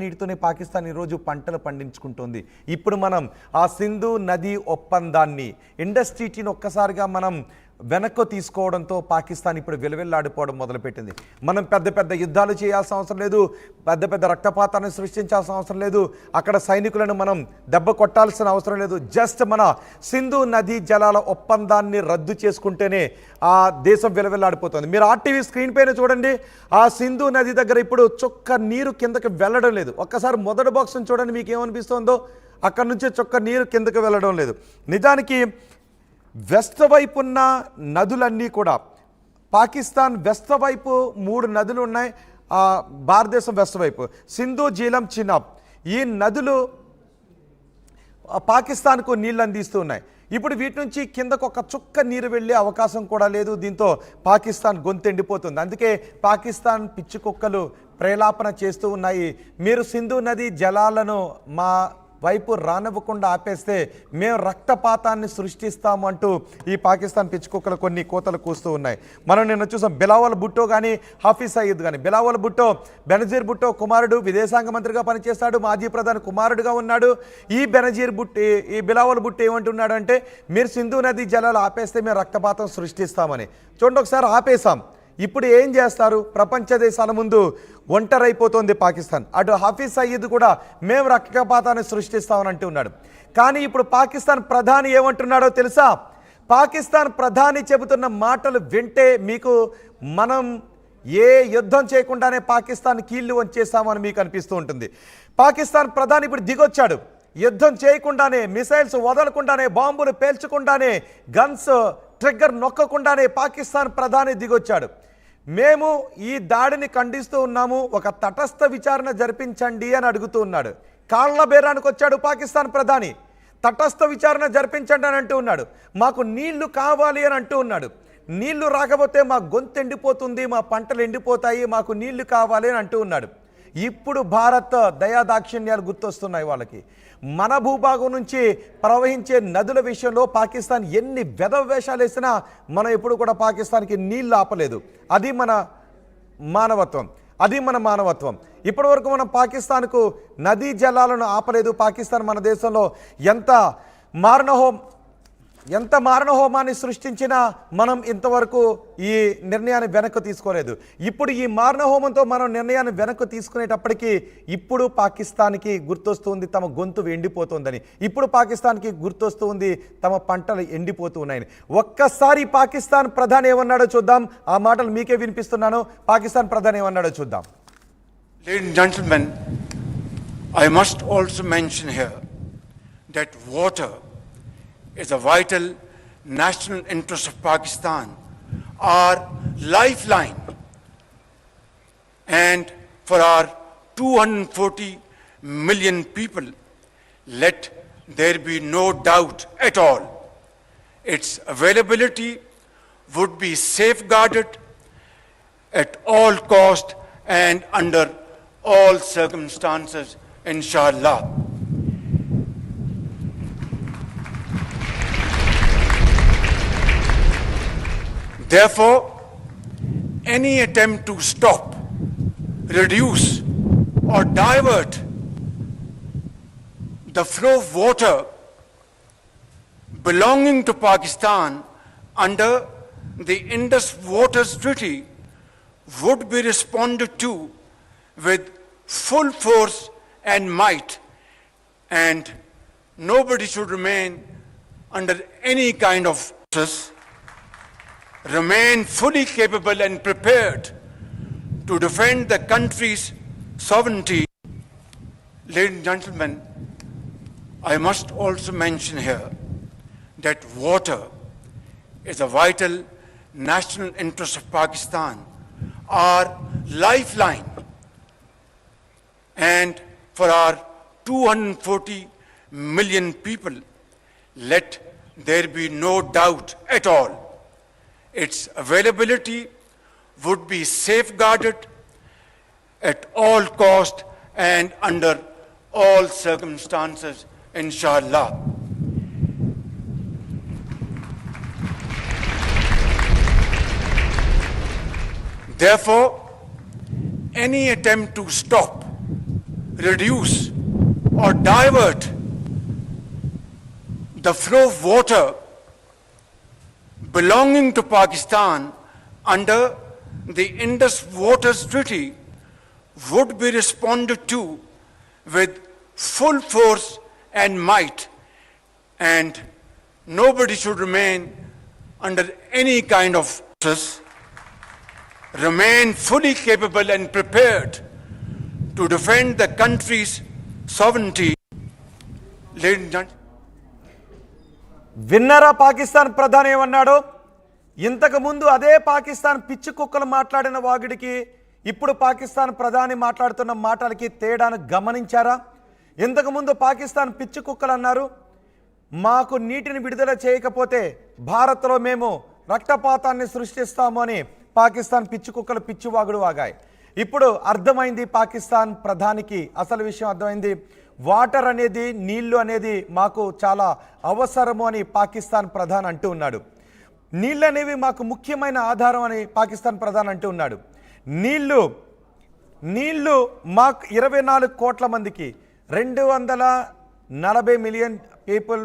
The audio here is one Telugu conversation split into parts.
నీటితోనే పాకిస్తాన్ ఈరోజు పంటలు పండించుకుంటుంది. ఇప్పుడు మనం ఆ సింధు నది ఒప్పందాన్ని ఇండస్ట్రీని ఒక్కసారిగా మనం వెనక్కు తీసుకోవడంతో పాకిస్తాన్ ఇప్పుడు విలువెల్లాడిపోవడం మొదలుపెట్టింది. మనం పెద్ద పెద్ద యుద్ధాలు చేయాల్సిన అవసరం లేదు, పెద్ద పెద్ద రక్తపాతాన్ని సృష్టించాల్సిన అవసరం లేదు, అక్కడ సైనికులను మనం దెబ్బ కొట్టాల్సిన అవసరం లేదు. జస్ట్ మన సింధు నదీ జలాల ఒప్పందాన్ని రద్దు చేసుకుంటేనే ఆ దేశం విలువెల్లాడిపోతుంది. మీరు ఆర్టీవీ స్క్రీన్ పైన చూడండి, ఆ సింధు నది దగ్గర ఇప్పుడు చుక్క నీరు కిందకి వెళ్ళడం లేదు. ఒక్కసారి మొదటి బాక్స్ని చూడండి, మీకు ఏమనిపిస్తుందో. అక్కడ నుంచి చుక్క నీరు కిందకి వెళ్ళడం లేదు. నిజానికి వెస్ట్ వైపు ఉన్న నదులన్నీ కూడా పాకిస్తాన్ వెస్ట్ వైపు 3 నదులు ఉన్నాయి. భారతదేశం వెస్ట్ వైపు సింధు, జీలం, చినాబ్ ఈ నదులు పాకిస్తాన్కు నీళ్ళు అందిస్తూ ఉన్నాయి. ఇప్పుడు వీటి నుంచి కిందకు ఒక చుక్క నీరు వెళ్ళే అవకాశం కూడా లేదు. దీంతో పాకిస్తాన్ గొంతెండిపోతుంది. అందుకే పాకిస్తాన్ పిచ్చి కుక్కలు ప్రేలాపన చేస్తూ ఉన్నాయి. మీరు సింధు నది జలాలను మా వైపు రానివ్వకుండా ఆపేస్తే మేము రక్తపాతాన్ని సృష్టిస్తాము అంటూ ఈ పాకిస్తాన్ పిచ్చుకుక్కలు కొన్ని కోతలు కూస్తూ ఉన్నాయి. మనం నిన్న చూసాం బిలావల్ భుట్టో కానీ హఫీజ్ సయీద్ కానీ. బిలావల్ భుట్టో బెనజీర్ భుట్టో కుమారుడు, విదేశాంగ మంత్రిగా పనిచేస్తాడు, మాజీ ప్రధాని కుమారుడుగా ఉన్నాడు. ఈ బిలావల్ భుట్టో ఏమంటున్నాడు అంటే, మీరు సింధు నది జలాలు ఆపేస్తే మేము రక్తపాతం సృష్టిస్తామని. చూడండి, ఒకసారి ఆపేశాం, ఇప్పుడు ఏం చేస్తారు? ప్రపంచ దేశాల ముందు ఒంటరైపోతుంది పాకిస్తాన్. అటు హఫీజ్ సయీద్ కూడా మేము రక్తపాతాన్ని సృష్టిస్తామని అంటున్నాడు. కానీ ఇప్పుడు పాకిస్తాన్ ప్రధాని ఏమంటున్నాడో తెలుసా? పాకిస్తాన్ ప్రధాని చెబుతున్న మాటలు వింటే మీకు మనం ఏ యుద్ధం చేయకుండానే పాకిస్తాన్ కీళ్లు వంచేస్తామని మీకు అనిపిస్తూ ఉంటుంది. పాకిస్తాన్ ప్రధాని ఇప్పుడు దిగొచ్చాడు. యుద్ధం చేయకుండానే, మిసైల్స్ వదలకుండానే, బాంబులు పేల్చకుండానే, గన్స్ ట్రిగ్గర్ నొక్కకుండానే పాకిస్తాన్ ప్రధాని దిగొచ్చాడు. మేము ఈ దాడిని ఖండిస్తూ ఉన్నాము, ఒక తటస్థ విచారణ జరిపించండి అని అడుగుతూ ఉన్నాడు. కాళ్ళ బేరానికి వచ్చాడు పాకిస్తాన్ ప్రధాని. తటస్థ విచారణ జరిపించండి అని అంటూ ఉన్నాడు. మాకు నీళ్లు కావాలి అని అంటూ ఉన్నాడు. నీళ్లు రాకపోతే మా గొంతు ఎండిపోతుంది, మా పంటలు ఎండిపోతాయి, మాకు నీళ్లు కావాలి అని అంటూ ఉన్నాడు. ఇప్పుడు భారత్ దయాదాక్షిణ్యాలు గుర్తొస్తున్నాయి వాళ్ళకి. మన భూభాగం నుంచి ప్రవహించే నదుల విషయంలో పాకిస్తాన్ ఎన్ని వేషాలు వేసినా మనం ఎప్పుడు కూడా పాకిస్తాన్కి నీళ్ళు ఆపలేదు. అది మన మానవత్వం. ఇప్పటి వరకు మనం పాకిస్తాన్కు నదీ జలాలను ఆపలేదు. పాకిస్తాన్ మన దేశంలో ఎంత మారణహోమాన్ని సృష్టించినా మనం ఇంతవరకు ఈ నిర్ణయాన్ని వెనక్కు తీసుకోలేదు. ఇప్పుడు ఈ మారణహోమంతో మనం నిర్ణయాన్ని వెనక్కు తీసుకునేటప్పటికీ ఇప్పుడు పాకిస్తాన్కి గుర్తొస్తుంది తమ గొంతు ఎండిపోతుందని. ఇప్పుడు పాకిస్తాన్కి గుర్తొస్తుంది తమ పంటలు ఎండిపోతూ ఉన్నాయని. ఒక్కసారి పాకిస్తాన్ ప్రధాని ఏమన్నాడో చూద్దాం. ఆ మాటలు మీకే వినిపిస్తున్నాను. పాకిస్తాన్ ప్రధాని ఏమన్నాడో చూద్దాం. Ladies and gentlemen, I must also mention here that water is a vital national interest of Pakistan, our lifeline. And for our 240 million people, let there be no doubt at all, its availability would be safeguarded at all cost and under all circumstances, inshallah. Therefore, any attempt to stop, reduce, or divert the flow of water belonging to Pakistan under the Indus Waters Treaty would be responded to with full force and might, and nobody should remain under any kind of stress. Remain fully capable and prepared to defend the country's sovereignty. Ladies and gentlemen, I must also mention here that water is a vital national interest of Pakistan, our lifeline. And for our 240 million people, let there be no doubt at all, its availability would be safeguarded at all cost and under all circumstances, inshallah. Therefore, any attempt to stop, reduce or divert the flow of water belonging to Pakistan under the Indus Waters Treaty would be responded to with full force and might, and nobody should remain under any kind of stress, remain fully capable and prepared to defend the country's sovereignty. Ladies and gentlemen, విన్నారా పాకిస్తాన్ ప్రధాని ఏమన్నాడు? ఇంతకు ముందు అదే పాకిస్తాన్ పిచ్చి కుక్కలు మాట్లాడిన వాగిడికి ఇప్పుడు పాకిస్తాన్ ప్రధాని మాట్లాడుతున్న మాటలకి తేడాను గమనించారా? ఇంతకుముందు పాకిస్తాన్ పిచ్చి కుక్కలు అన్నారు, మాకు నీటిని విడుదల చేయకపోతే భారత్లో మేము రక్తపాతాన్ని సృష్టిస్తాము అని పాకిస్తాన్ పిచ్చి కుక్కలు పిచ్చివాగుడు వాగాయి. ఇప్పుడు అర్థమైంది పాకిస్తాన్ ప్రధానికి, అసలు విషయం అర్థమైంది. వాటర్ అనేది, నీళ్లు అనేది మాకు చాలా అవసరము అని పాకిస్తాన్ ప్రధాని అంటూ ఉన్నాడు. నీళ్ళు అనేవి మాకు ముఖ్యమైన ఆధారం అని పాకిస్తాన్ ప్రధాని అంటూ ఉన్నాడు. నీళ్లు మాకు 24 కోట్ల మందికి 240 మిలియన్ పీపుల్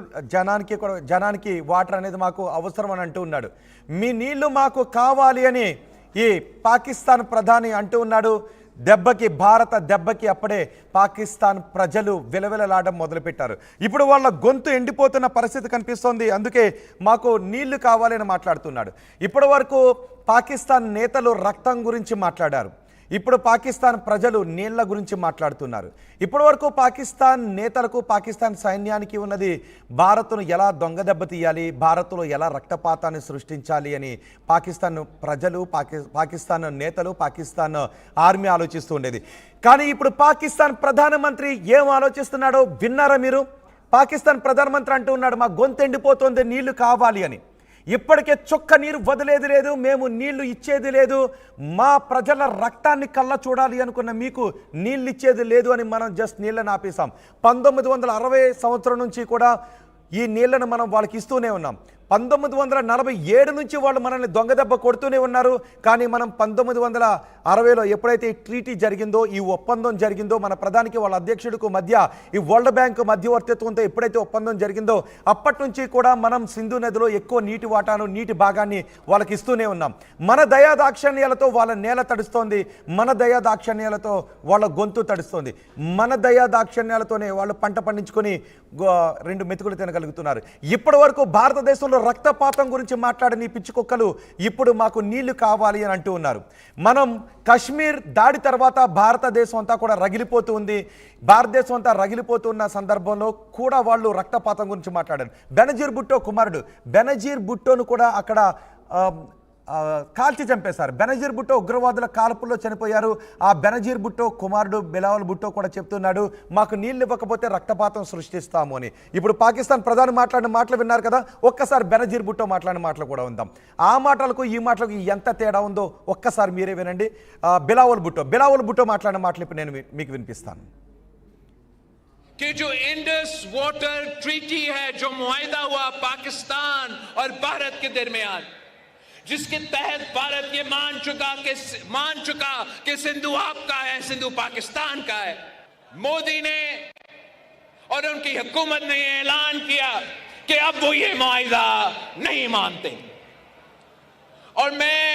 జనానికి వాటర్ అనేది మాకు అవసరం అని అంటూ ఉన్నాడు. మీ నీళ్లు మాకు కావాలి అని ఈ పాకిస్తాన్ ప్రధాని అంటూ ఉన్నాడు. భారత దెబ్బకి అప్పుడే పాకిస్తాన్ ప్రజలు విలవిలలాడడం మొదలుపెట్టారు. ఇప్పుడు వాళ్ళ గొంతు ఎండిపోతున్న పరిస్థితి కనిపిస్తోంది. అందుకే మాకు నీళ్లు కావాలని మాట్లాడుతున్నాడు. ఇప్పటి వరకు పాకిస్తాన్ నేతలు రక్తం గురించి మాట్లాడారు, ఇప్పుడు పాకిస్తాన్ ప్రజలు నీళ్ల గురించి మాట్లాడుతున్నారు. ఇప్పటి వరకు పాకిస్తాన్ నేతలకు, పాకిస్తాన్ సైన్యానికి ఉన్నది భారత్ను ఎలా దొంగ దెబ్బతీయాలి, భారత్లో ఎలా రక్తపాతాన్ని సృష్టించాలి అని పాకిస్తాన్ ప్రజలు, పాకిస్తాన్ నేతలు, పాకిస్తాన్ ఆర్మీ ఆలోచిస్తూ ఉండేది. కానీ ఇప్పుడు పాకిస్తాన్ ప్రధానమంత్రి ఏం ఆలోచిస్తున్నాడో విన్నారా మీరు? పాకిస్తాన్ ప్రధానమంత్రి అంటూ ఉన్నాడు, మా గొంతు ఎండిపోతుంది, నీళ్లు కావాలి అని. ఇప్పటికే చుక్క నీరు వదిలేది లేదు, మేము నీళ్లు ఇచ్చేది లేదు, మా ప్రజల రక్తాన్ని కళ్ళ చూడాలి అనుకున్న మీకు నీళ్ళు ఇచ్చేది లేదు అని మనం జస్ట్ నీళ్ళని ఆపేసాం. 1960 సంవత్సరం నుంచి కూడా ఈ నీళ్లను మనం వాళ్ళకి ఇస్తూనే ఉన్నాం. 1947 నుంచి వాళ్ళు మనల్ని దొంగదెబ్బ కొడుతూనే ఉన్నారు. కానీ మనం 1960లో ఎప్పుడైతే ఈ ట్రీటీ జరిగిందో, ఈ ఒప్పందం జరిగిందో, మన ప్రధానికి వాళ్ళ అధ్యక్షుడికి మధ్య ఈ వరల్డ్ బ్యాంక్ మధ్యవర్తిత్వంతో ఎప్పుడైతే ఒప్పందం జరిగిందో అప్పటి నుంచి కూడా మనం సింధు నదిలో ఎక్కువ నీటి వాటాను, నీటి భాగాన్ని వాళ్ళకి ఇస్తూనే ఉన్నాం. మన దయా దాక్షణ్యాలతో వాళ్ళ నేల తడుస్తోంది, మన దయా దాక్షణ్యాలతో వాళ్ళ గొంతు తడుస్తోంది, మన దయా దాక్షణ్యాలతోనే వాళ్ళు పంట పండించుకొని 2 మెతుకులు తినగలుగుతున్నారు. ఇప్పటి వరకు భారతదేశంలో రక్తపాతం గురించి మాట్లాడిన ఈ పిచ్చి కుక్కలు ఇప్పుడు మాకు నీళ్లు కావాలి అని అంటూ ఉన్నారు. మనం కశ్మీర్ దాడి తర్వాత భారతదేశం అంతా కూడా రగిలిపోతూ ఉంది. భారతదేశం అంతా రగిలిపోతున్న సందర్భంలో కూడా వాళ్ళు రక్తపాతం గురించి మాట్లాడారు. బెనజీర్ భుట్టో కుమారుడు బెనజీర్ భుట్టోను కూడా అక్కడ కాల్చి చంపేశారు. బెనజీర్ భుట్టో ఉగ్రవాదుల కాల్పుల్లో చనిపోయారు. ఆ బెనజీర్ భుట్టో కుమారుడు బిలావల్ భుట్టో కూడా చెప్తున్నాడు, మాకు నీళ్ళు ఇవ్వకపోతే రక్తపాతం సృష్టిస్తాము అని. ఇప్పుడు పాకిస్తాన్ ప్రధాని మాట్లాడిన మాటలు విన్నారు కదా, ఒక్కసారి బెనజీర్ భుట్టో మాట్లాడిన మాటలు కూడా ఉందాం. ఆ మాటలకు ఈ మాటలకు ఎంత తేడా ఉందో ఒక్కసారి మీరే వినండి. బిలావల్ భుట్టో మాట్లాడిన మాటలు ఇప్పుడు నేను మీకు వినిపిస్తాను. कि जो इंडस वाटर ट्रीटी है, जो मुआहिदा हुआ पाकिस्तान और भारत के दरमियान, जिसके तहत भारत ये मान चुका कि सिंधु आपका है, सिंधु पाकिस्तान का है। मोदी ने और उनकी हुकूमत ने ऐलान किया कि अब वो ये मुआहिदा नहीं मानते। और मैं